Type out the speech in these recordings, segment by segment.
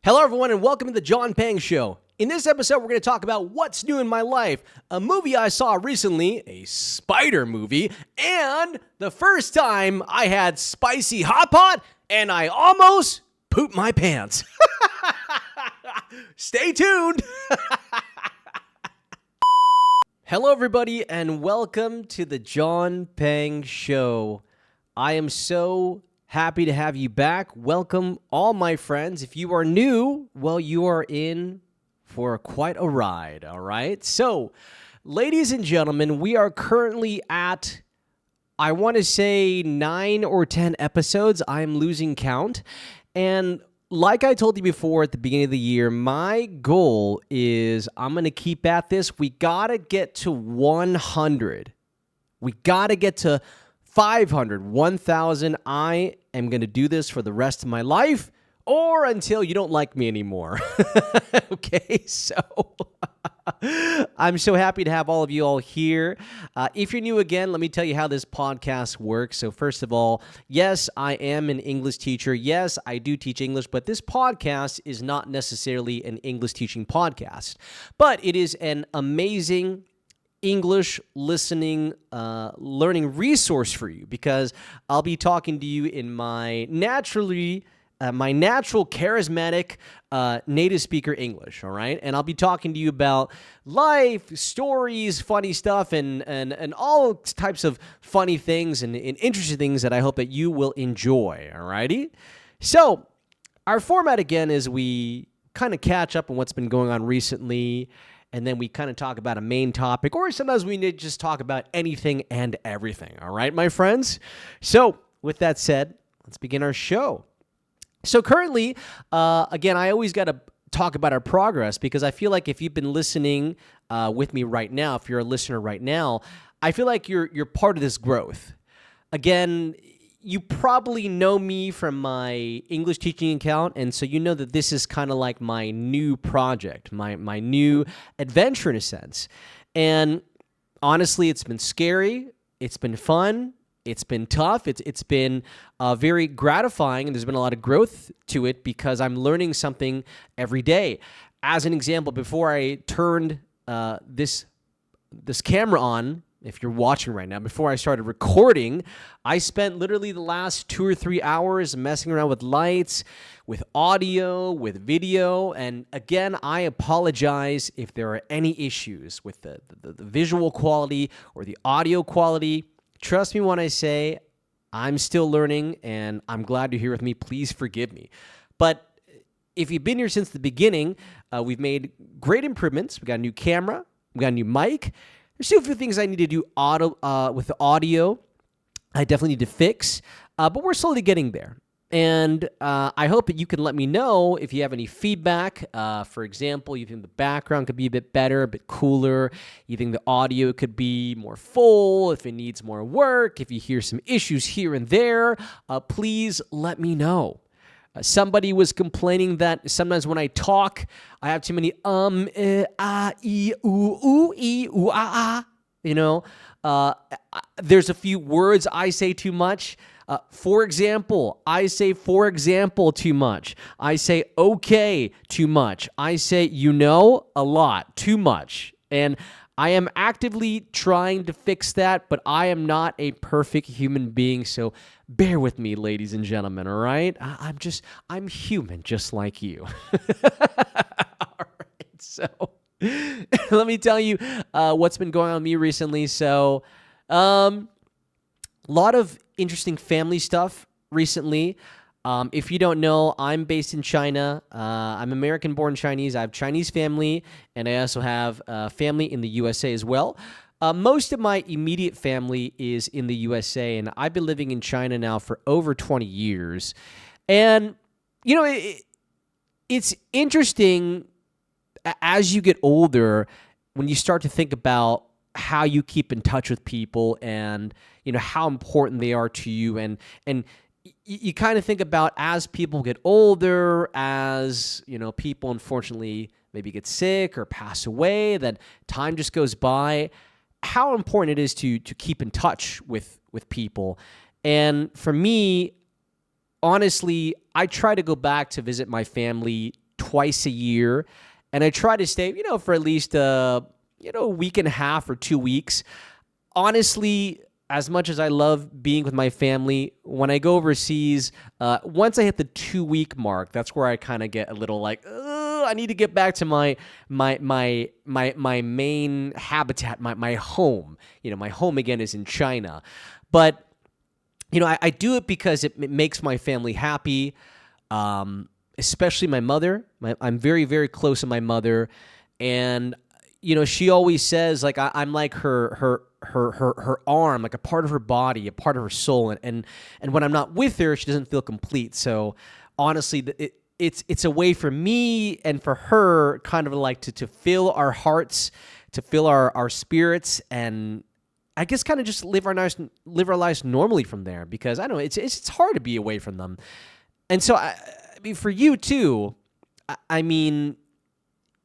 Hello, everyone, and welcome to the Jon Pang Show. In this episode, we're going to talk about what's new in my life, a movie I saw recently, a spider movie, and the first time I had spicy hot pot, and I almost pooped my pants. Stay tuned. Hello, everybody, and welcome to the Jon Pang Show. I am so happy to have you back. Welcome, all my friends. If you are new, well, you are in for quite a ride, all right? So, ladies and gentlemen, we are currently at, I want to say, 9 or 10 episodes. I'm losing count. And like I told you before at the beginning of the year, my goal is I'm going to keep at this. We got to get to 100. We got to get to 500, 1,000. I am going to do this for the rest of my life or until you don't like me anymore. Okay, so I'm so happy to have all of you all here. If you're new again, let me tell you how this podcast works. So first of all, yes, I am an English teacher. Yes, I do teach English, but this podcast is not necessarily an English teaching podcast, but it is an amazing English listening, learning resource for you because I'll be talking to you in my natural, charismatic, native speaker English, all right? And I'll be talking to you about life, stories, funny stuff, and all types of funny things and interesting things that I hope that you will enjoy, all righty? So our format, again, is we kind of catch up on what's been going on recently, and then we kind of talk about a main topic, or sometimes we need to just talk about anything and everything, all right, my friends? So, with that said, let's begin our show. So currently, again, I always got to talk about our progress because I feel like if you've been listening with me right now, if you're a listener right now, I feel like you're part of this growth. Again, you probably know me from my English teaching account, and so you know that this is kind of like my new project, my new adventure in a sense. And honestly, it's been scary, it's been fun, it's been tough, it's been very gratifying, and there's been a lot of growth to it because I'm learning something every day. As an example, before I turned this camera on, if you're watching right now, before I started recording, I spent literally the last 2 or 3 hours messing around with lights, with audio, with video. And again, I apologize if there are any issues with the visual quality or the audio quality. Trust me when I say I'm still learning and I'm glad you're here with me. Please forgive me. But if you've been here since the beginning, we've made great improvements. We got a new camera. We got a new mic. There's still a few things I need to do with the audio. I definitely need to fix, but we're slowly getting there. And I hope that you can let me know if you have any feedback. For example, you think the background could be a bit better, a bit cooler. You think the audio could be more full, if it needs more work, if you hear some issues here and there, please let me know. Somebody was complaining that sometimes when I talk, I have too many you know. There's a few words I say too much. For example, I say for example too much. I say okay too much. I say a lot too much. And I am actively trying to fix that, but I am not a perfect human being, so bear with me, ladies and gentlemen, all right? I'm human just like you. All right, so let me tell you what's been going on with me recently. So, a lot of interesting family stuff recently. If you don't know, I'm based in China. I'm American-born Chinese. I have Chinese family, and I also have family in the USA as well. Most of my immediate family is in the USA, and I've been living in China now for over 20 years. And, it's interesting as you get older when you start to think about how you keep in touch with people and, how important they are to you. And you kind of think about as people get older, as, people unfortunately maybe get sick or pass away, that time just goes by, how important it is to keep in touch with people. And for me, honestly, I try to go back to visit my family twice a year, and I try to stay, for at least a week and a half or 2 weeks. Honestly, as much as I love being with my family, when I go overseas, once I hit the 2-week mark, that's where I kind of get a little like, I need to get back to my main habitat, my home. My home again is in China, but I do it because it makes my family happy, especially my mother. I'm very, very close to my mother, and she always says like I'm like her arm, like a part of her body, a part of her soul, and when I'm not with her, she doesn't feel complete. So honestly, it's a way for me and for her kind of like to fill our hearts, to fill our spirits, and I guess kind of just live our lives normally from there, because I don't know, it's hard to be away from them. And so I mean, for you too, I mean,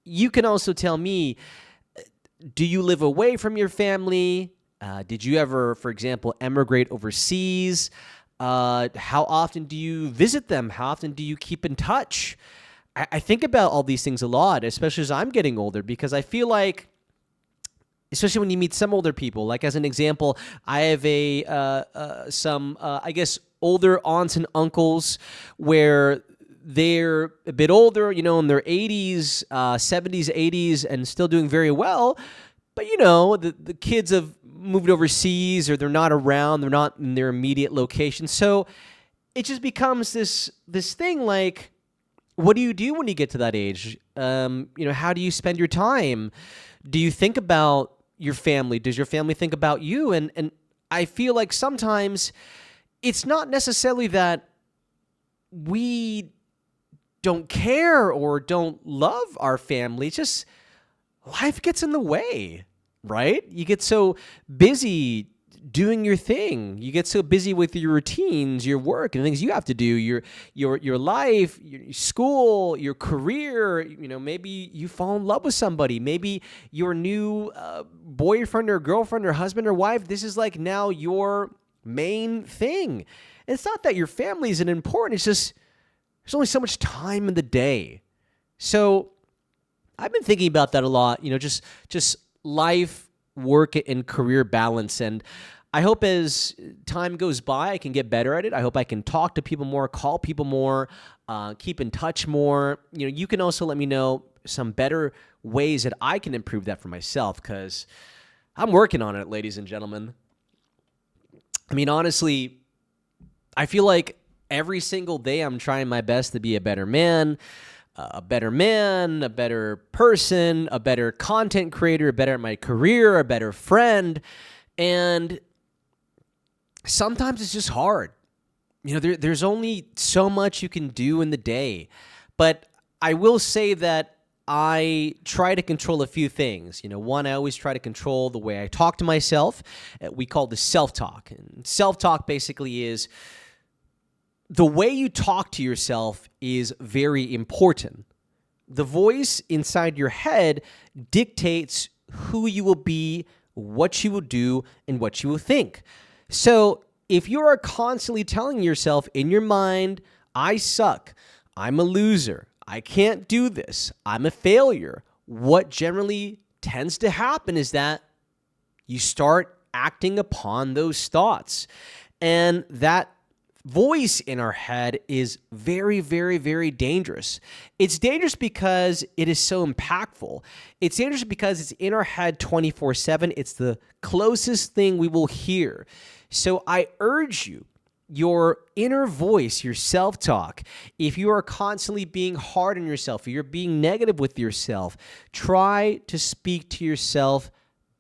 you can also tell me, do you live away from your family? Did you ever, for example, emigrate overseas? How often do you visit them? How often do you keep in touch? I think about all these things a lot, especially as I'm getting older, because I feel like, especially when you meet some older people, like as an example, I have some I guess, older aunts and uncles where they're a bit older, in their 80s, 70s, 80s, and still doing very well. But, the kids have moved overseas, or they're not around, they're not in their immediate location. So it just becomes this thing like, what do you do when you get to that age? How do you spend your time? Do you think about your family? Does your family think about you? And I feel like sometimes it's not necessarily that we don't care or don't love our family. It's just life gets in the way, right? You get so busy doing your thing. You get so busy with your routines, your work, and things you have to do, your life, your school, your career. Maybe you fall in love with somebody. Maybe your new boyfriend or girlfriend or husband or wife, this is like now your main thing. And it's not that your family isn't important. It's just there's only so much time in the day. So I've been thinking about that a lot, just life, work, and career balance. And I hope as time goes by, I can get better at it. I hope I can talk to people more, call people more, keep in touch more. You can also let me know some better ways that I can improve that for myself, because I'm working on it, ladies and gentlemen. I mean, honestly, I feel like every single day I'm trying my best to be a better man, a better person, a better content creator, better at my career, a better friend. And sometimes it's just hard. There's only so much you can do in the day. But I will say that I try to control a few things. One, I always try to control the way I talk to myself. We call this self-talk. And self-talk basically is the way you talk to yourself is very important. The voice inside your head dictates who you will be, what you will do, and what you will think. So if you are constantly telling yourself in your mind, I suck, I'm a loser, I can't do this, I'm a failure, what generally tends to happen is that you start acting upon those thoughts. And that voice in our head is very, very, very dangerous. It's dangerous because it is so impactful. It's dangerous because it's in our head 24/7. It's the closest thing we will hear. So I urge you, your inner voice, your self-talk, if you are constantly being hard on yourself, if you're being negative with yourself, try to speak to yourself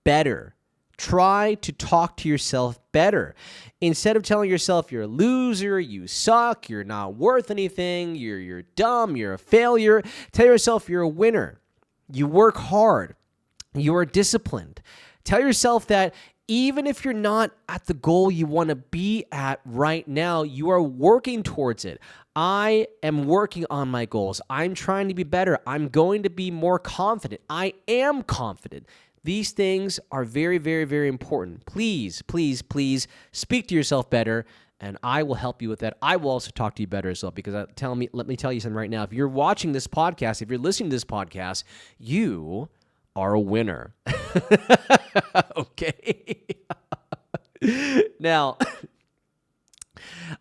better. Try to talk to yourself better. Instead of telling yourself you're a loser, you suck, you're not worth anything, you're dumb, you're a failure, tell yourself you're a winner. You work hard. You are disciplined. Tell yourself that even if you're not at the goal you want to be at right now, you are working towards it. I am working on my goals. I'm trying to be better. I'm going to be more confident. I am confident. These things are very, very, very important. Please, please, please speak to yourself better and I will help you with that. I will also talk to you better as well, because let me tell you something right now. If you're watching this podcast, if you're listening to this podcast, you are a winner. Okay. Now,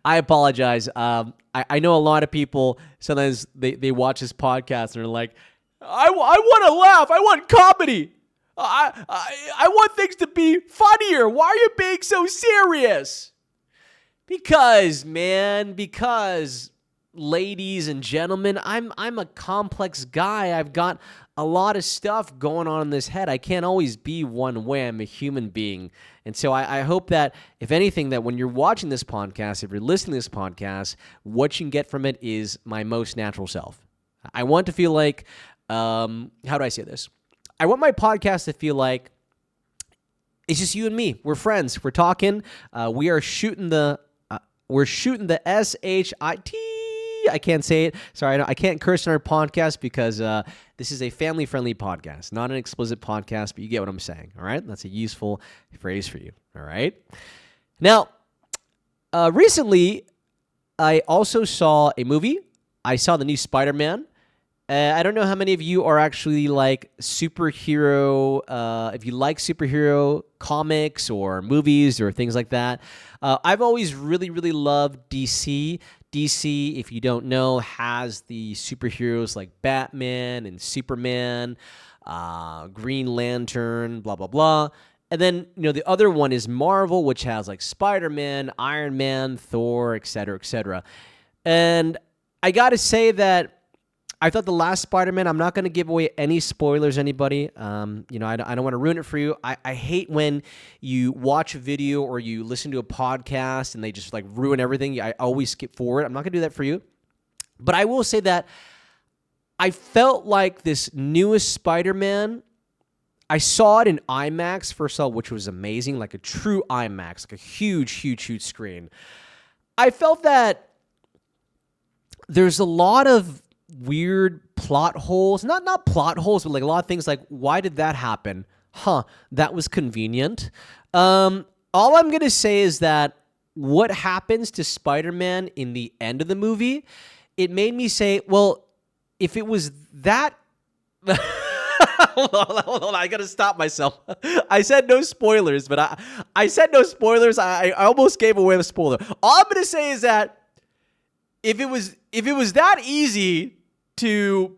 I apologize. I know a lot of people, sometimes they watch this podcast and they're like, I want to laugh. I want comedy. I want things to be funnier. Why are you being so serious? Because, ladies and gentlemen, I'm a complex guy. I've got a lot of stuff going on in this head. I can't always be one way. I'm a human being. And so I hope that, if anything, that when you're watching this podcast, if you're listening to this podcast, what you can get from it is my most natural self. I want to feel like, how do I say this? I want my podcast to feel like it's just you and me. We're friends. We're talking. We are shooting the S-H-I-T. I can't say it. Sorry, I can't curse on our podcast because this is a family-friendly podcast, not an explicit podcast, but you get what I'm saying, all right? That's a useful phrase for you, all right? Now, recently, I also saw a movie. I saw the new Spider-Man. I don't know how many of you are actually like superhero, if you like superhero comics or movies or things like that. I've always really, really loved DC. DC, if you don't know, has the superheroes like Batman and Superman, Green Lantern, blah, blah, blah. And then, the other one is Marvel, which has like Spider-Man, Iron Man, Thor, et cetera, et cetera. And I got to say that I thought the last Spider-Man, I'm not going to give away any spoilers, anybody. I don't want to ruin it for you. I hate when you watch a video or you listen to a podcast and they just like ruin everything. I always skip forward. I'm not going to do that for you. But I will say that I felt like this newest Spider-Man, I saw it in IMAX, first of all, which was amazing, like a true IMAX, like a huge, huge, huge screen. I felt that there's a lot of weird plot holes, not plot holes, but like a lot of things like, why did that happen? That was convenient. All I'm going to say is that what happens to Spider-Man in the end of the movie, it made me say, well, if it was that... Hold on, I got to stop myself. I said no spoilers, but I said no spoilers. I almost gave away a spoiler. All I'm going to say is that if it was that easy to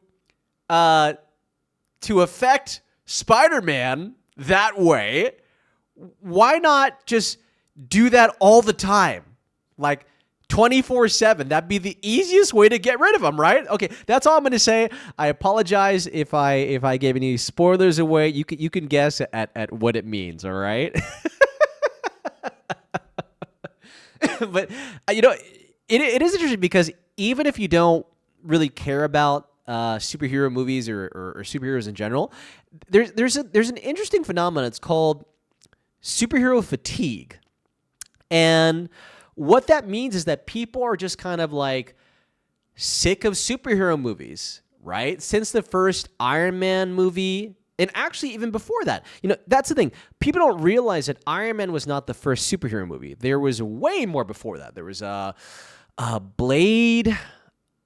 affect Spider-Man that way, why not just do that all the time? Like 24/7. That'd be the easiest way to get rid of him, right? Okay, that's all I'm going to say. I apologize if I gave any spoilers away. You can guess at what it means, all right? But it is interesting because even if you don't really care about superhero movies or superheroes in general, there's an interesting phenomenon. It's called superhero fatigue. And what that means is that people are just kind of like sick of superhero movies, right? Since the first Iron Man movie, and actually even before that, that's the thing. People don't realize that Iron Man was not the first superhero movie. There was way more before that. There was Blade.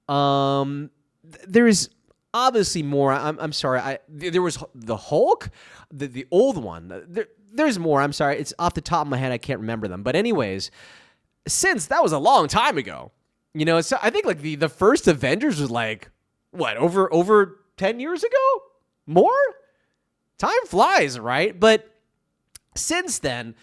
There is obviously more. I'm sorry. There was the Hulk, the old one. There's more. I'm sorry. It's off the top of my head. I can't remember them. But anyways, since that was a long time ago, so I think like the first Avengers was like what, over 10 years ago? More? Time flies, right? But since then,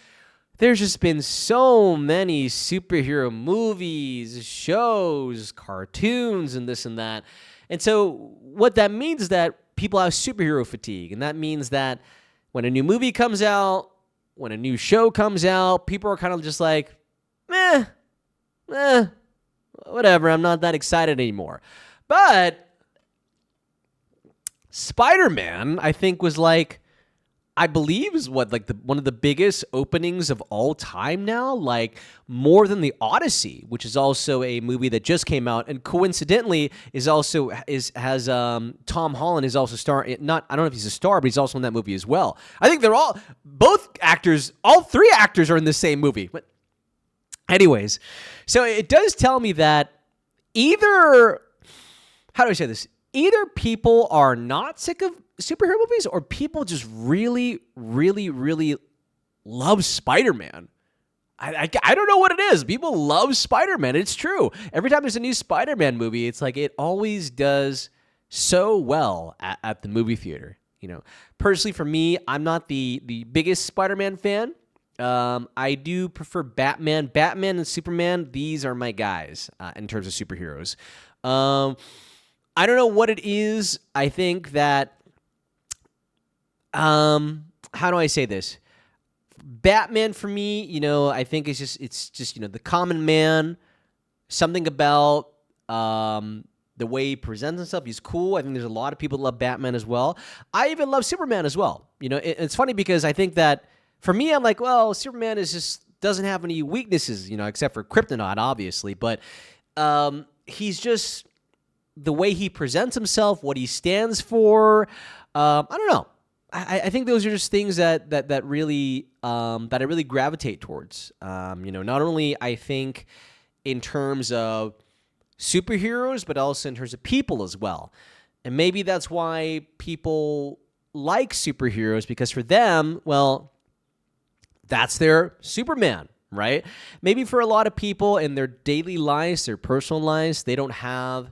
there's just been so many superhero movies, shows, cartoons, and this and that. And so what that means is that people have superhero fatigue. And that means that when a new movie comes out, when a new show comes out, people are kind of just like, whatever, I'm not that excited anymore. But Spider-Man, I think, was like, I believe is one of the biggest openings of all time now, like more than the Odyssey, which is also a movie that just came out, and coincidentally has Tom Holland is also I don't know if he's a star, but he's also in that movie as well. I think all three actors are in the same movie. But Anyways, so it does tell me that either, how do I say this? Either people are not sick of superhero movies or people just really, really, really love Spider-Man. I don't know what it is. People love Spider-Man. It's true. Every time there's a new Spider-Man movie, it's like it always does so well at the movie theater. Personally, for me, I'm not the biggest Spider-Man fan. I do prefer Batman. Batman and Superman, these are my guys in terms of superheroes. I don't know what it is. I think that, how do I say this? Batman for me, I think it's just the common man. Something about the way he presents himself. He's cool. I think there's a lot of people that love Batman as well. I even love Superman as well. It's funny because I think that for me, I'm like, well, Superman doesn't have any weaknesses, except for kryptonite, obviously. But he's just the way he presents himself, what he stands for. I don't know. I think those are just things that really I really gravitate towards. Not only I think in terms of superheroes, but also in terms of people as well. And maybe that's why people like superheroes, because for them, well, that's their Superman, right? Maybe for a lot of people in their daily lives, their personal lives, they don't have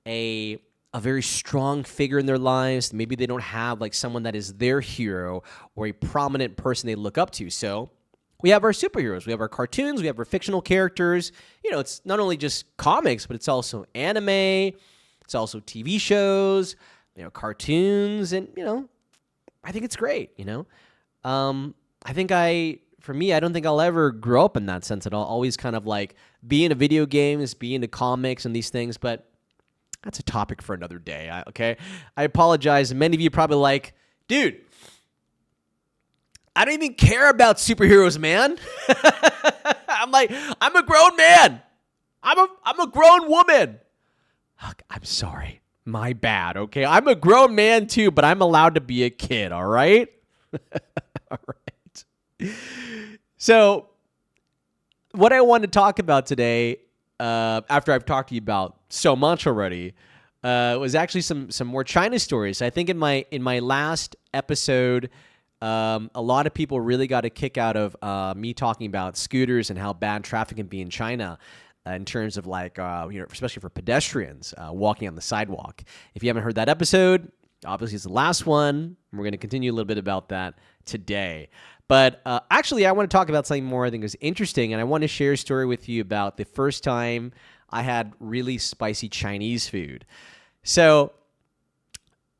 a very strong figure in their lives. Maybe they don't have like someone that is their hero or a prominent person they look up to. So we have our superheroes, we have our cartoons, we have our fictional characters. It's not only just comics, but it's also anime, it's also TV shows, cartoons, and I think it's great. For me, I don't think I'll ever grow up in that sense at all. Always kind of like be into video games, be into comics and these things, but that's a topic for another day, okay? I apologize. Many of you probably like, dude, I don't even care about superheroes, man. I'm like, I'm a grown man. I'm a grown woman. I'm sorry. My bad, okay? I'm a grown man too, but I'm allowed to be a kid, all right? All right. So, what I want to talk about today, after I've talked to you about so much already, was actually some more China stories. I think in my last episode, a lot of people really got a kick out of me talking about scooters and how bad traffic can be in China in terms of like, especially for pedestrians walking on the sidewalk. If you haven't heard that episode, obviously it's the last one. We're going to continue a little bit about that today. But actually, I want to talk about something more I think is interesting, and I want to share a story with you about the first time I had really spicy Chinese food. So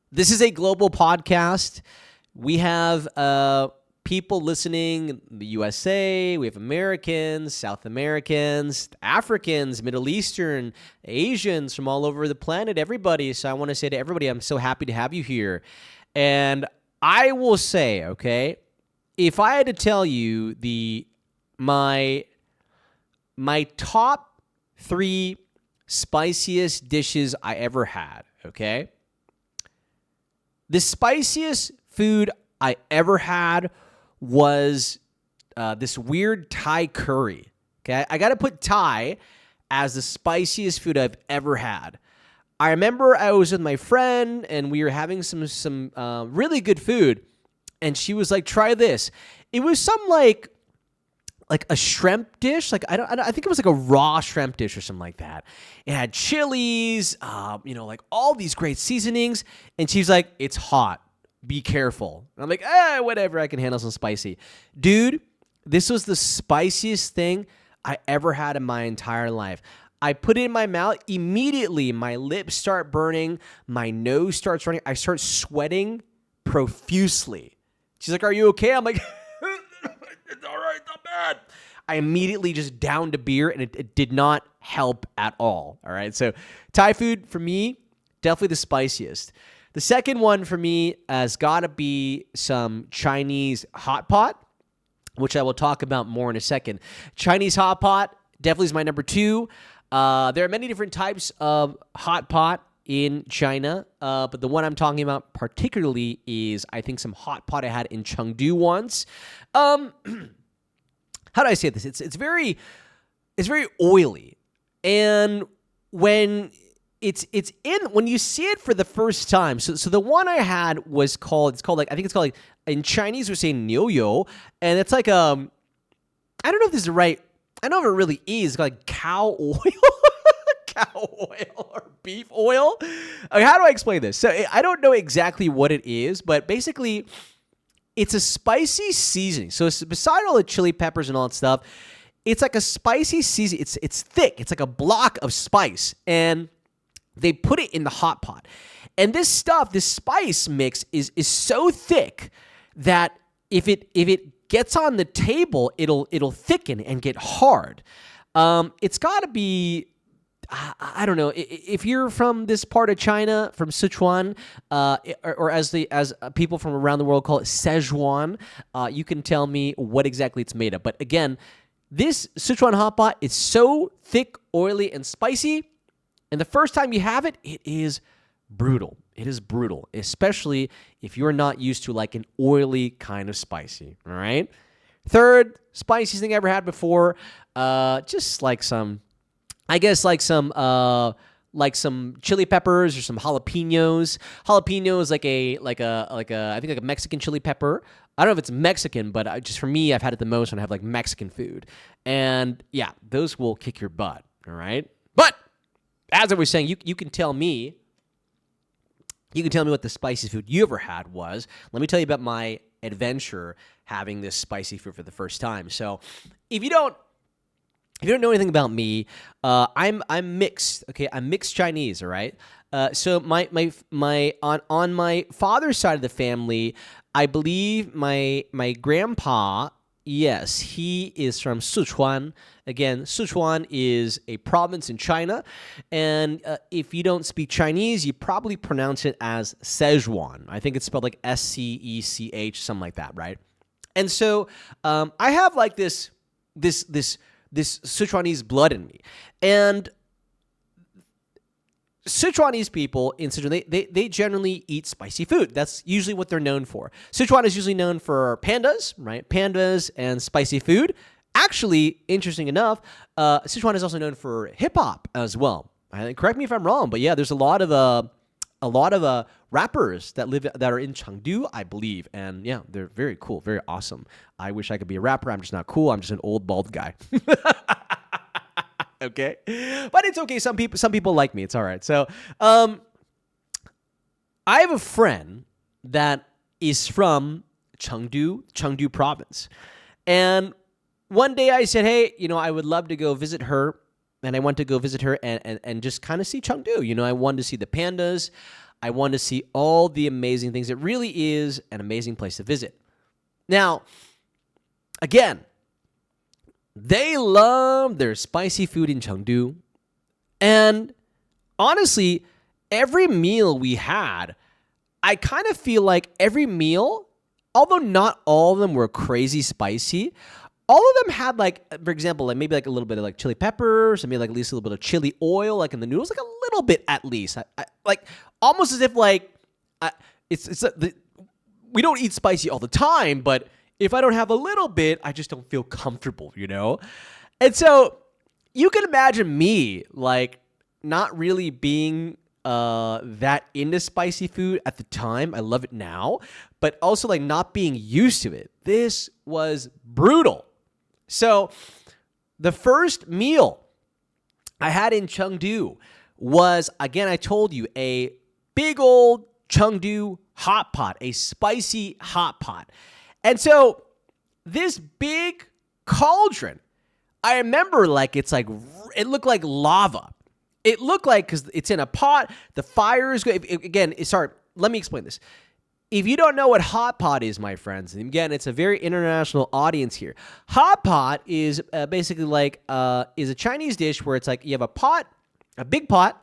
this is a global podcast. We have people listening in the USA. We have Americans, South Americans, Africans, Middle Eastern, Asians from all over the planet, everybody. So I want to say to everybody, I'm so happy to have you here. And I will say, okay, if I had to tell you my top 3 spiciest dishes I ever had, okay? The spiciest food I ever had was this weird Thai curry, okay? I got to put Thai as the spiciest food I've ever had. I remember I was with my friend, and we were having some really good food, and she was like, "Try this." It was some like a shrimp dish. Like I think it was like a raw shrimp dish or something like that. It had chilies, like all these great seasonings. And she's like, "It's hot. Be careful." And I'm like, whatever. I can handle some spicy. Dude, this was the spiciest thing I ever had in my entire life. I put it in my mouth. Immediately, my lips start burning. My nose starts running. I start sweating profusely. She's like, "Are you okay?" I'm like, "It's all right, not bad." I immediately just downed a beer, and it did not help at all. All right, so Thai food for me, definitely the spiciest. The second one for me has got to be some Chinese hot pot, which I will talk about more in a second. Chinese hot pot definitely is my number 2. There are many different types of hot pot in China, but the one I'm talking about particularly is, I think, some hot pot I had in Chengdu once. How do I say this? It's very it's very oily. And when when you see it for the first time, so the one I had was called, in Chinese we say niu you, and it's like, I don't know if this is right, I don't know if it really is, it's like cow oil, cow oil or beef oil. How do I explain this? So I don't know exactly what it is, but basically it's a spicy seasoning. So beside all the chili peppers and all that stuff, it's like a spicy seasoning. It's thick. It's like a block of spice, and they put it in the hot pot. And this spice mix is so thick that if it gets on the table, it'll thicken and get hard. It's got to be, I don't know, if you're from this part of China, from Sichuan, or as people from around the world call it, Sichuan, you can tell me what exactly it's made of. But again, this Sichuan hot pot is so thick, oily, and spicy, and the first time you have it, it is brutal. It is brutal, especially if you're not used to like an oily kind of spicy, all right? Third, spiciest thing I ever had before, just like some, I guess like some chili peppers or some jalapenos. Jalapeno is like a I think like a Mexican chili pepper. I don't know if it's Mexican, but just for me, I've had it the most when I have like Mexican food. And yeah, those will kick your butt, all right? But as I was saying, you can tell me what the spiciest food you ever had was. Let me tell you about my adventure having this spicy food for the first time. So if you don't know anything about me, I'm mixed. Okay, I'm mixed Chinese. All right. So on my father's side of the family, I believe my grandpa. Yes, he is from Sichuan. Again, Sichuan is a province in China, and if you don't speak Chinese, you probably pronounce it as Sichuan. I think it's spelled like Secech, something like that, right? And so I have like this Sichuanese blood in me, and Sichuanese people in Sichuan, they generally eat spicy food. That's usually what they're known for. Sichuan is usually known for pandas, right? Pandas and spicy food. Actually, interesting enough, Sichuan is also known for hip hop as well. Correct me if I'm wrong, but yeah, there's a lot of rappers that are in Chengdu, I believe, and yeah, they're very cool, very awesome. I wish I could be a rapper. I'm just not cool. I'm just an old bald guy. Okay, but it's okay. Some people like me. It's all right. So, I have a friend that is from Chengdu province, and one day I said, "Hey, I would love to go visit her," and I went to go visit her and just kind of see Chengdu. I wanted to see the pandas. I wanted to see all the amazing things. It really is an amazing place to visit. Now, again, they love their spicy food in Chengdu. And honestly, every meal we had, I kind of feel like every meal, although not all of them were crazy spicy, all of them had like, for example, like maybe like a little bit of like chili peppers, and maybe like at least a little bit of chili oil, like in the noodles, like a little bit at least. I like almost as if like we don't eat spicy all the time, but if I don't have a little bit, I just don't feel comfortable, And so you can imagine me like not really being that into spicy food at the time. I love it now, but also like not being used to it. This was brutal. So the first meal I had in Chengdu was, again, I told you, a big old Chengdu hot pot, a spicy hot pot. And so this big cauldron, I remember like it looked like lava. It looked like, because it's in a pot, the fire is good. Again, sorry, let me explain this. If you don't know what hot pot is, my friends, and again, it's a very international audience here. Hot pot is basically like is a Chinese dish where it's like you have a pot, a big pot,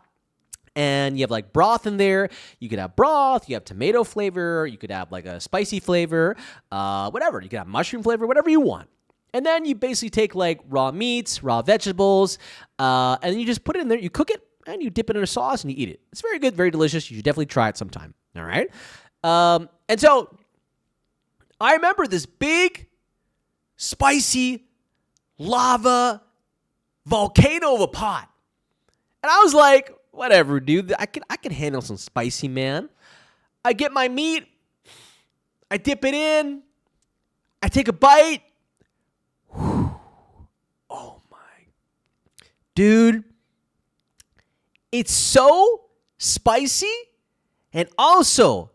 and you have like broth in there. You could have broth, you have tomato flavor, you could have like a spicy flavor, whatever. You could have mushroom flavor, whatever you want. And then you basically take like raw meats, raw vegetables, and then you just put it in there, you cook it, and you dip it in a sauce and you eat it. It's very good, very delicious. You should definitely try it sometime. All right? And so I remember this big, spicy, lava, volcano of a pot. And I was like, whatever, dude. I can handle some spicy, man. I get my meat. I dip it in. I take a bite. Whew. Oh, my. Dude. It's so spicy and also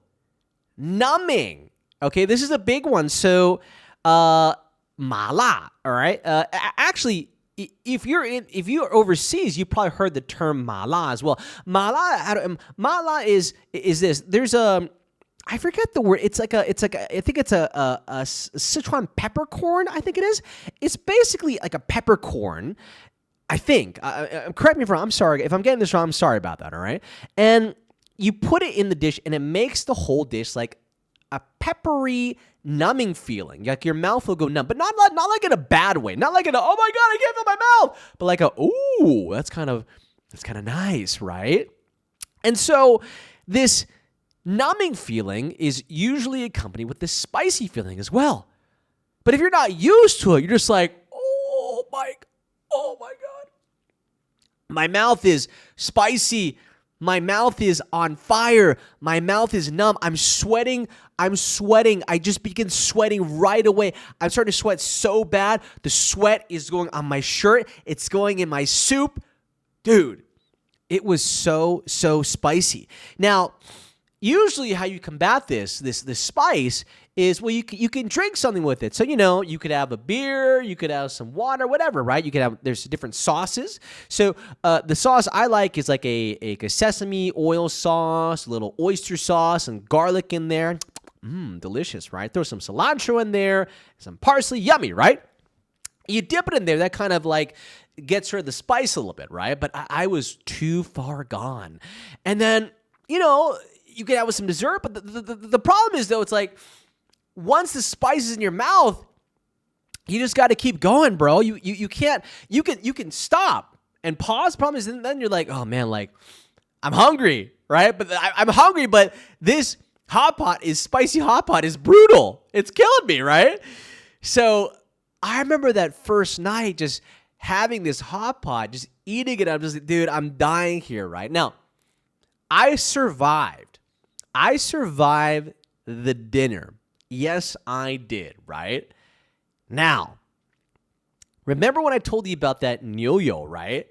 numbing. Okay, this is a big one. So, mala, all right? Actually, if you're overseas, you probably heard the term mala as well. Mala is this. There's I forget the word. I think it's a Sichuan peppercorn. I think it is. It's basically like a peppercorn. I think. Correct me if I'm wrong. I'm sorry if I'm getting this wrong. I'm sorry about that. All right, and you put it in the dish, and it makes the whole dish like a peppery, numbing feeling. Like your mouth will go numb, but not like in a bad way. Not like in a, oh my God, I can't feel my mouth. But like ooh, that's kind of nice, right? And so this numbing feeling is usually accompanied with this spicy feeling as well. But if you're not used to it, you're just like, oh my God. My mouth is spicy. My mouth is on fire. My mouth is numb. I'm sweating. I just begin sweating right away. I'm starting to sweat so bad. The sweat is going on my shirt. It's going in my soup. Dude, it was so spicy. Now, usually how you combat this spice is, well, you can drink something with it. So, you could have a beer, you could have some water, whatever, right? There's different sauces. So the sauce I like is like a sesame oil sauce, a little oyster sauce, and garlic in there. Delicious, right? Throw some cilantro in there, some parsley, yummy, right? You dip it in there, that kind of like gets rid of the spice a little bit, right? But I was too far gone. And then, you can have with some dessert, but the problem is, though, it's like once the spice is in your mouth, you just got to keep going, bro. You can't. You can stop and pause. Problem is, then you're like, oh man, like I'm hungry, right? But I'm hungry, but this spicy hot pot is brutal. It's killing me, right? So I remember that first night just having this hot pot, just eating it. I'm just like, dude, I'm dying here, right? Now, I survived the dinner. Yes, I did, right? Now, remember when I told you about that yo-yo, right?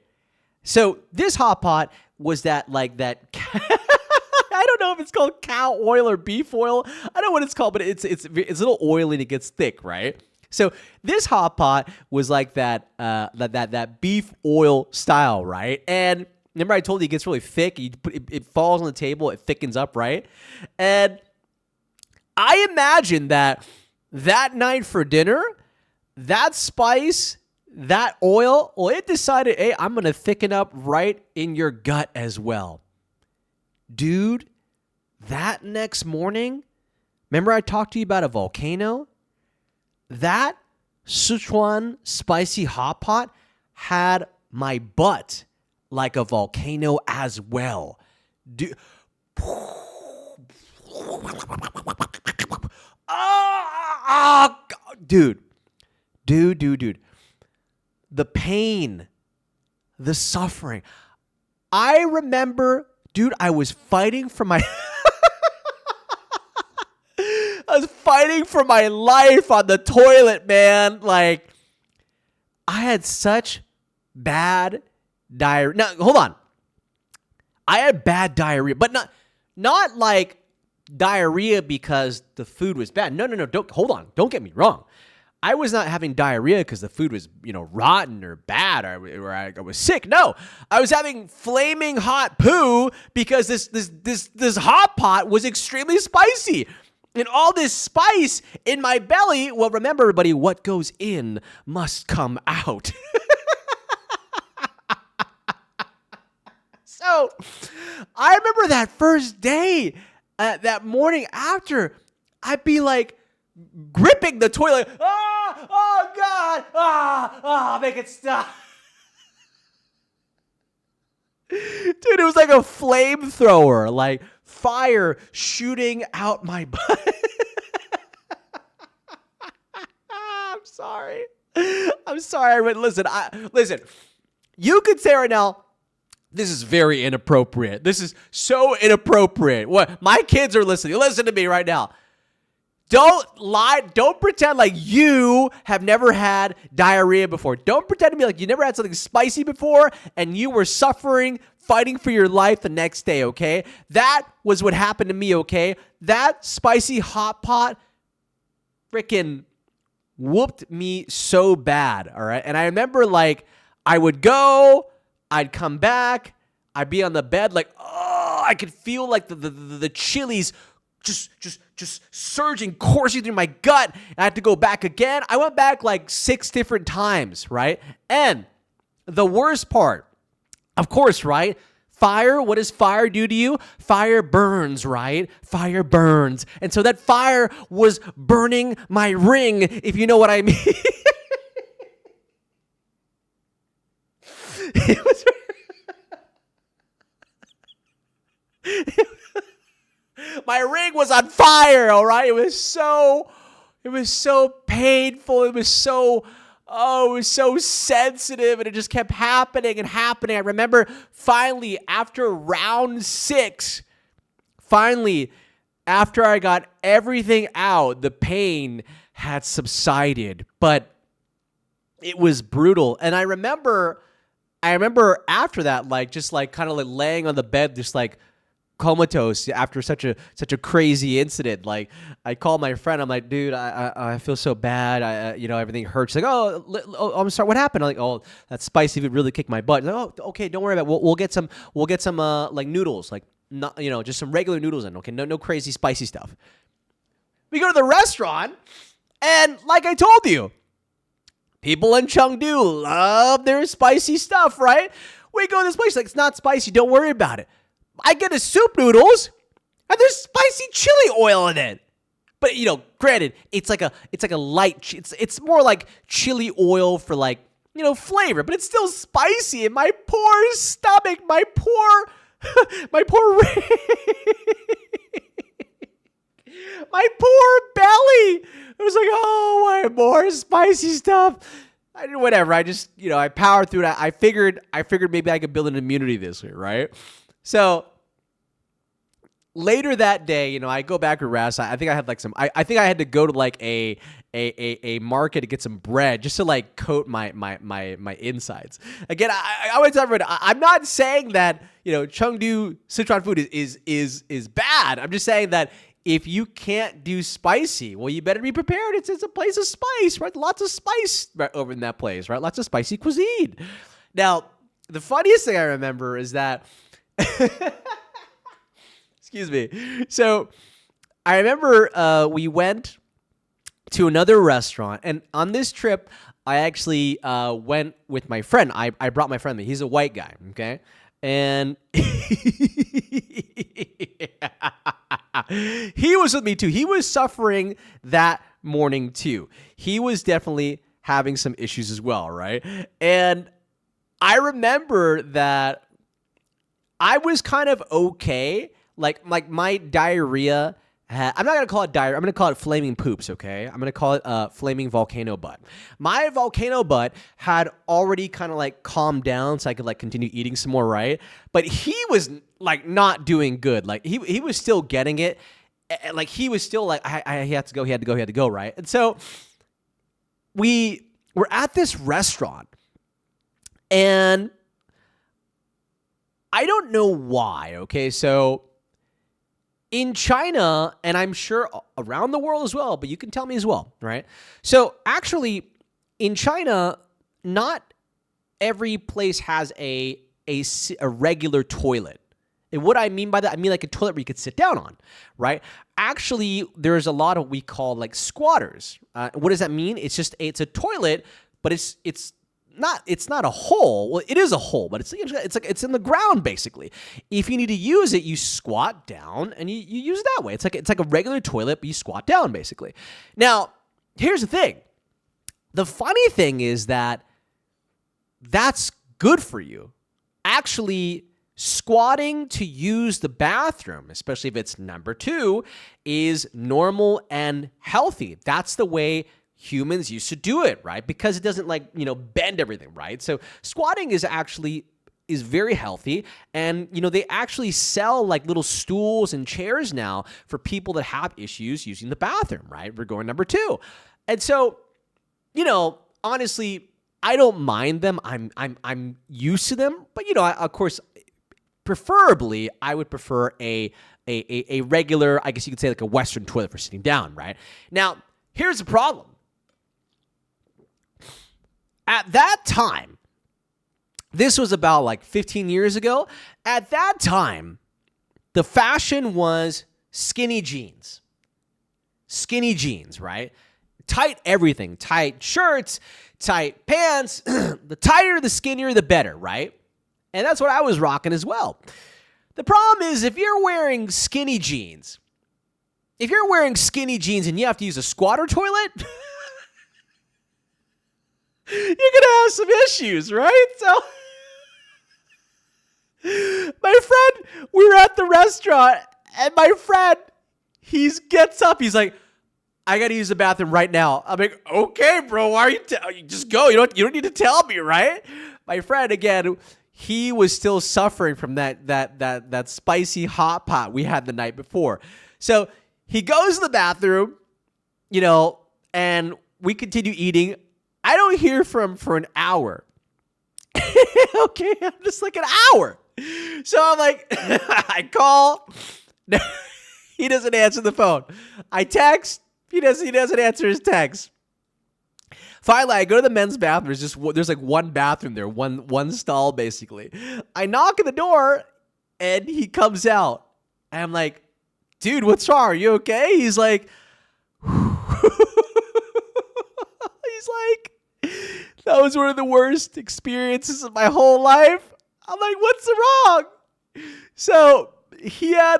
So this hot pot was that I don't know if it's called cow oil or beef oil. I don't know what it's called, but it's a little oily and it gets thick, right? So this hot pot was like that beef oil style, right? And remember I told you it gets really thick. It falls on the table. It thickens up, right? And I imagine that night for dinner, that spice, that oil, well, it decided, hey, I'm going to thicken up right in your gut as well. Dude, that next morning, remember I talked to you about a volcano? That Sichuan spicy hot pot had my butt like a volcano as well. Dude. Dude. The pain, the suffering. I remember, dude, I was fighting for my life on the toilet, man. Like, I had such bad diarrhea. Now, hold on. I had bad diarrhea, but not like diarrhea because the food was bad. No. Hold on. Don't get me wrong. I was not having diarrhea because the food was, rotten or bad or I was sick. No, I was having flaming hot poo because this hot pot was extremely spicy. And all this spice in my belly, well, remember, everybody, what goes in must come out. So I remember that first day, that morning after, I'd be like gripping the toilet. Oh God, make it stop. Dude, it was like a flamethrower, like fire shooting out my butt. I'm sorry. Listen. you could say right now, this is very inappropriate. This is so inappropriate. What? My kids are listening. Listen to me right now. Don't lie. Don't pretend like you have never had diarrhea before. Don't pretend to be like you never had something spicy before and you were suffering, fighting for your life the next day, okay? That was what happened to me, okay? That spicy hot pot freaking whooped me so bad, all right? And I remember, like, I would go, I'd come back, I'd be on the bed, like, oh, I could feel like the chilies just surging, coursing through my gut. And I had to go back again. I went back like 6 different times, right? And the worst part, of course, right? Fire, what does fire do to you? Fire burns, right? Fire burns. And so that fire was burning my ring, if you know what I mean. It was... My ring was on fire, all right? It was so painful. It was so sensitive, and it just kept happening and happening. I remember finally, after round 6, after I got everything out, the pain had subsided, but it was brutal. And I remember after that, like, just like kind of like laying on the bed, just like comatose after such a crazy incident. Like, I called my friend. I'm like, dude, I feel so bad. Everything hurts. She's like, oh, I'm sorry. What happened? I'm like, oh, that spicy food really kicked my butt. Like, oh, okay, don't worry about it. We'll get some like noodles, like, not, just some regular noodles in. Okay, no crazy spicy stuff. We go to the restaurant, and like I told you, people in Chengdu love their spicy stuff, right? We go to this place, like, it's not spicy. Don't worry about it. I get a soup noodles, and there's spicy chili oil in it. But, granted, it's like a light, it's more like chili oil for, like, flavor, but it's still spicy. And my poor stomach, my poor my poor belly. It was like, oh, why more spicy stuff? Whatever. I just, I powered through that. I figured maybe I could build an immunity this way, right? So later that day, I go back to rest. I think I had like I think I had to go to like a market to get some bread just to like coat my insides. Again, I would tell everyone, I'm not saying that, Chengdu Sichuan food is bad. I'm just saying that if you can't do spicy, well, you better be prepared. It's a place of spice, right? Lots of spice over in that place, right? Lots of spicy cuisine. Now, the funniest thing I remember is that excuse me. So I remember we went to another restaurant, and on this trip, I actually went with my friend. I brought my friend with me. He's a white guy, okay? And he was with me too. He was suffering that morning too. He was definitely having some issues as well, right? And I remember that I was kind of okay. Like my diarrhea, I'm not going to call it diarrhea. I'm going to call it flaming poops, okay? I'm going to call it flaming volcano butt. My volcano butt had already kind of like calmed down so I could like continue eating some more, right? But he was like not doing good. Like he was still getting it. Like he was still like, he had to go, right? And so we were at this restaurant, and I don't know why, okay? So in China, and I'm sure around the world as well, but you can tell me as well, right? So actually, in China, not every place has a regular toilet. And what I mean by that, I mean like a toilet where you could sit down on, right? Actually, there's a lot of what we call like squatters. What does that mean? It's a toilet, but it's not a hole. Well, it is a hole, but it's in the ground basically. If you need to use it, you squat down and you use it that way. It's like a regular toilet, but you squat down basically. Now, here's the thing. The funny thing is that that's good for you. Actually, squatting to use the bathroom, especially if it's number 2, is normal and healthy. That's the way humans used to do it, right? Because it doesn't bend everything, right? So squatting is very healthy, and they actually sell like little stools and chairs now for people that have issues using the bathroom, right? We're going number 2. And so, honestly, I don't mind them. I'm used to them, but of course, preferably I would prefer a regular, I guess you could say like a Western toilet for sitting down, right? Now, here's the problem. At that time, this was about like 15 years ago. At that time, the fashion was skinny jeans. Skinny jeans, right? Tight everything. Tight shirts, tight pants. The tighter, the skinnier, the better, right? And that's what I was rocking as well. The problem is if you're wearing skinny jeans, and you have to use a squatter toilet, you're going to have some issues, right? So, my friend, we were at the restaurant, and my friend, he gets up. He's like, I got to use the bathroom right now. I'm like, okay, bro, why are you just go. You don't need to tell me, right? My friend, again, he was still suffering from that spicy hot pot we had the night before. So he goes to the bathroom, and we continue eating. I don't hear from him for an hour. Okay, I'm just like an hour. So I'm like, I call. He doesn't answer the phone. I text. He doesn't answer his text. Finally, I go to the men's bathroom. There's like one bathroom there, one stall basically. I knock on the door, and he comes out. And I'm like, dude, what's wrong? Are you okay? He's like, that was one of the worst experiences of my whole life. I'm like, what's wrong? So he had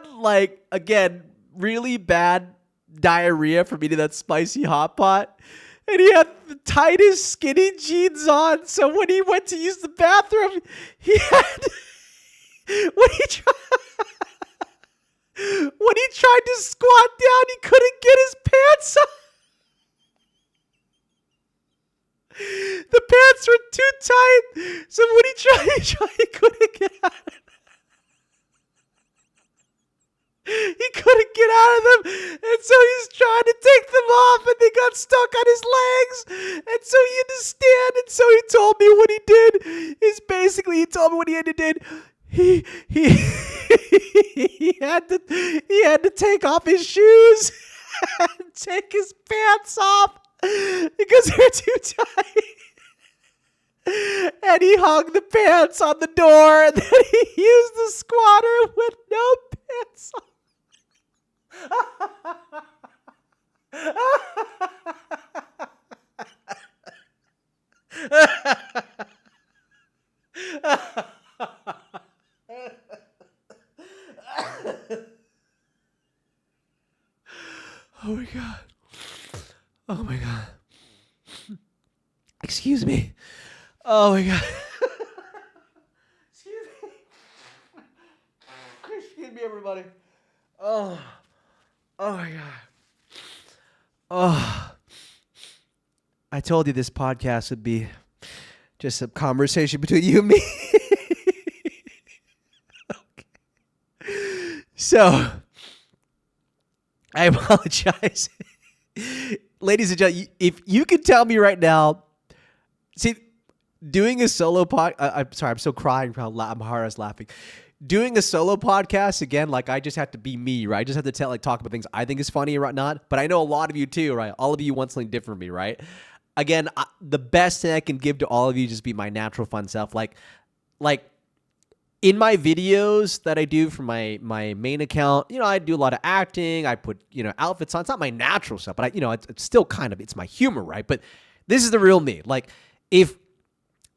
again, really bad diarrhea from eating that spicy hot pot. And he had the tightest skinny jeans on. So when he went to use the bathroom, he had, when he tried to squat down, he couldn't get his pants on. The pants were too tight. So when he tried, he couldn't get out of it. He couldn't get out of them. And so he's trying to take them off, and they got stuck on his legs. And so he had to stand. And so he told me what he did is basically, he told me what he had to do. He had to take off his shoes and take his pants off because they're too tight. And he hung the pants on the door, and then he used the squatter with no pants on. Oh my God. Oh my God. Excuse me. Oh my God. Excuse me, everybody. Oh my God. Oh. I told you this podcast would be just a conversation between you and me. Okay. So, I apologize. Ladies and gentlemen, if you could tell me right now, see, doing a solo I'm sorry, I'm so crying. I'm hard as laughing. Doing a solo podcast, again, I just have to be me, right? I just have to talk about things I think is funny or whatnot. But I know a lot of you too, right? All of you want something different from me, right? Again, the best thing I can give to all of you is just be my natural fun self. Like in my videos that I do for my main account, I do a lot of acting. I put, outfits on. It's not my natural stuff, but it's still kind of, it's my humor, right? But this is the real me. If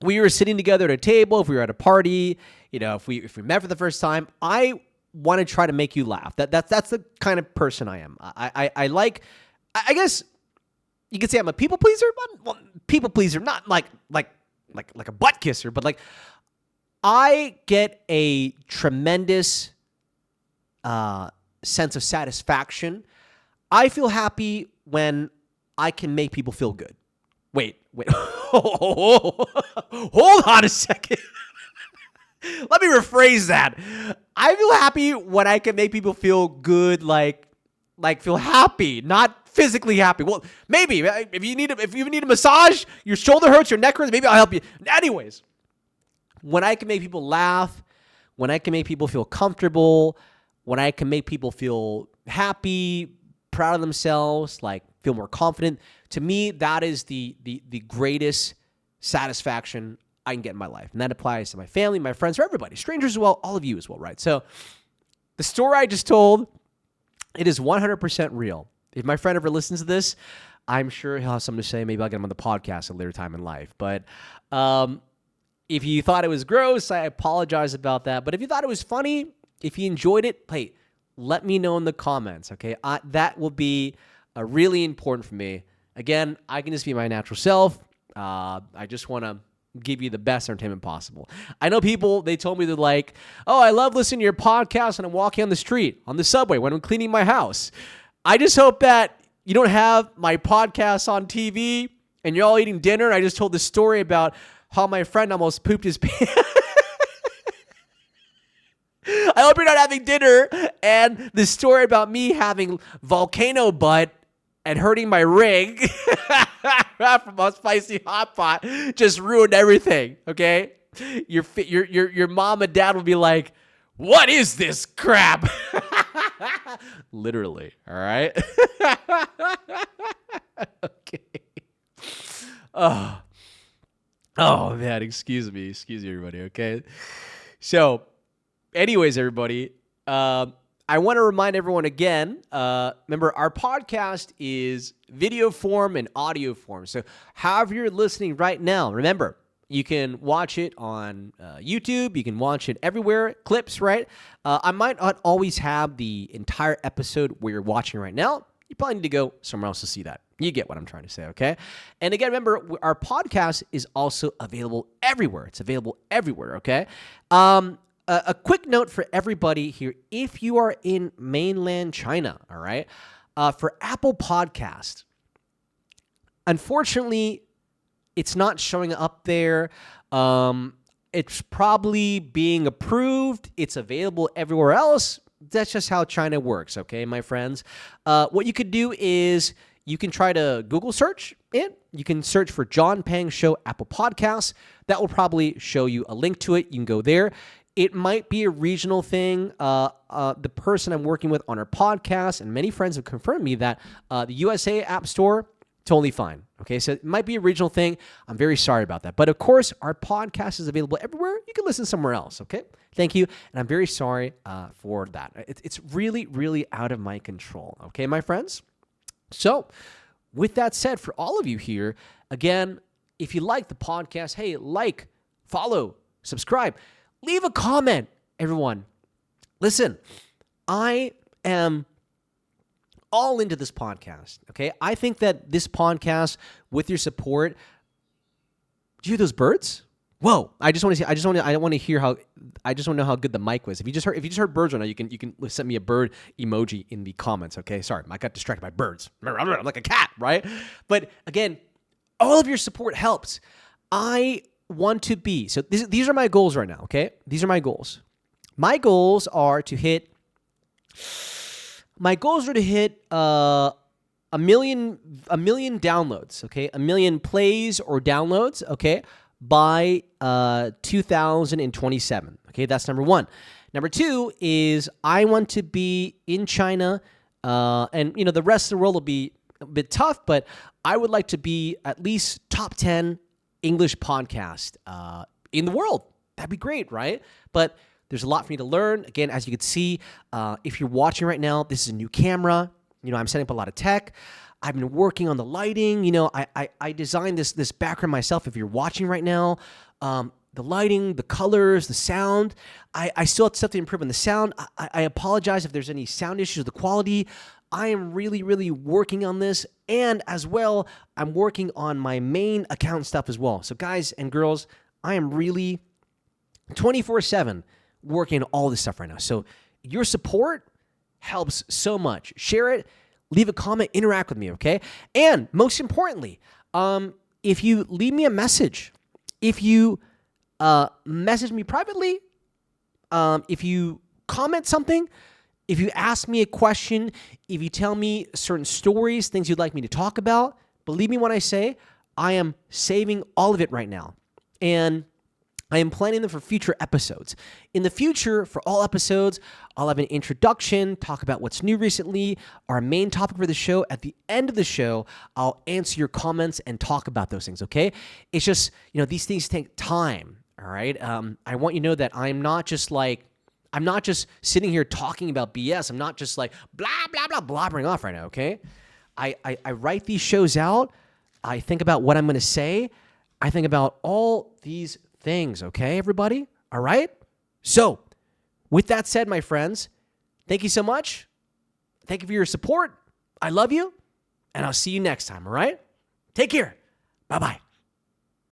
we were sitting together at a table, if we were at a party, if we met for the first time, I want to try to make you laugh. That's the kind of person I am. I guess you could say I'm a people pleaser. Well, people pleaser, not like a butt kisser, but I get a tremendous sense of satisfaction. I feel happy when I can make people feel good. Wait. Hold on a second. Let me rephrase that. I feel happy when I can make people feel good, like feel happy, not physically happy. Well, maybe if you need a massage, your shoulder hurts, your neck hurts, maybe I'll help you. Anyways, when I can make people laugh, when I can make people feel comfortable, when I can make people feel happy, proud of themselves, like feel more confident, to me, that is the greatest satisfaction I can get in my life. And that applies to my family, my friends, for everybody, strangers as well, all of you as well, right? So the story I just told, it is 100% real. If my friend ever listens to this, I'm sure he'll have something to say. Maybe I'll get him on the podcast at a later time in life. But if you thought it was gross, I apologize about that. But if you thought it was funny, if you enjoyed it, hey, let me know in the comments, okay? That will be really important for me. Again, I can just be my natural self. I just want to give you the best entertainment possible. I know people, they told me they're like, oh, I love listening to your podcast when I'm walking on the street, on the subway, when I'm cleaning my house. I just hope that you don't have my podcast on TV and you're all eating dinner. I just told the story about how my friend almost pooped his pants. I hope you're not having dinner and the story about me having volcano butt and hurting my ring from a spicy hot pot just ruined everything, okay? Your mom and dad will be like, what is this crap? Literally, all right? Okay. Oh, man, excuse me, everybody, okay? So, anyways, everybody, I want to remind everyone again, remember, our podcast is video form and audio form. So however you're listening right now, remember, you can watch it on YouTube. You can watch it everywhere, clips, right? I might not always have the entire episode where you're watching right now. You probably need to go somewhere else to see that. You get what I'm trying to say, okay? And again, remember, our podcast is also available everywhere. It's available everywhere, okay? A quick note for everybody here, if you are in mainland China, all right, for Apple Podcast, unfortunately, it's not showing up there. It's probably being approved. It's available everywhere else. That's just how China works, okay, my friends? What you could do is you can try to Google search it. You can search for John Pang Show Apple Podcasts. That will probably show you a link to it. You can go there. It might be a regional thing. The person I'm working with on our podcast, and many friends have confirmed me that the USA App Store, totally fine. Okay, so it might be a regional thing. I'm very sorry about that. But of course, our podcast is available everywhere. You can listen somewhere else, okay? Thank you. And I'm very sorry for that. It's really, really out of my control, okay, my friends? So with that said, for all of you here, again, if you like the podcast, hey, like, follow, subscribe. Leave a comment, everyone. Listen, I am all into this podcast, okay? I think that this podcast, with your support, do you hear those birds? Whoa! I just want to know how good the mic was. If you just heard birds right now, you can send me a bird emoji in the comments, okay? Sorry, I got distracted by birds. I'm like a cat, right? But again, all of your support helps. I want to be, so these are my goals right now, okay? These are my goals. My goals are to hit a million downloads, okay? A million plays or downloads, okay? By 2027, okay? That's number one. Number two is I want to be in China, and the rest of the world will be a bit tough, but I would like to be at least top 10 English podcast in the world. That'd be great, right? But there's a lot for me to learn. Again, as you can see, if you're watching right now, this is a new camera. I'm setting up a lot of tech. I've been working on the lighting. I designed this background myself. If you're watching right now, the lighting, the colors, the sound, I still have stuff to improve on the sound. I apologize if there's any sound issues with the quality. I am really, really working on this. And as well, I'm working on my main account stuff as well. So guys and girls, I am really 24/7 working on all this stuff right now. So your support helps so much. Share it. leave a comment, interact with me, okay? And most importantly, if you leave me a message, if you message me privately, if you comment something, if you ask me a question, if you tell me certain stories, things you'd like me to talk about, believe me when I say I am saving all of it right now. And I am planning them for future episodes. In the future, for all episodes, I'll have an introduction, talk about what's new recently, our main topic for the show. At the end of the show, I'll answer your comments and talk about those things, okay? It's just, these things take time, all right? I want you to know that I'm not just sitting here talking about BS. I'm not just like blah, blah, blah, blabbering off right now, okay? I write these shows out. I think about what I'm going to say. I think about all these things, okay, everybody? All right? So, with that said, my friends, thank you so much. Thank you for your support. I love you, and I'll see you next time, all right? Take care. Bye-bye.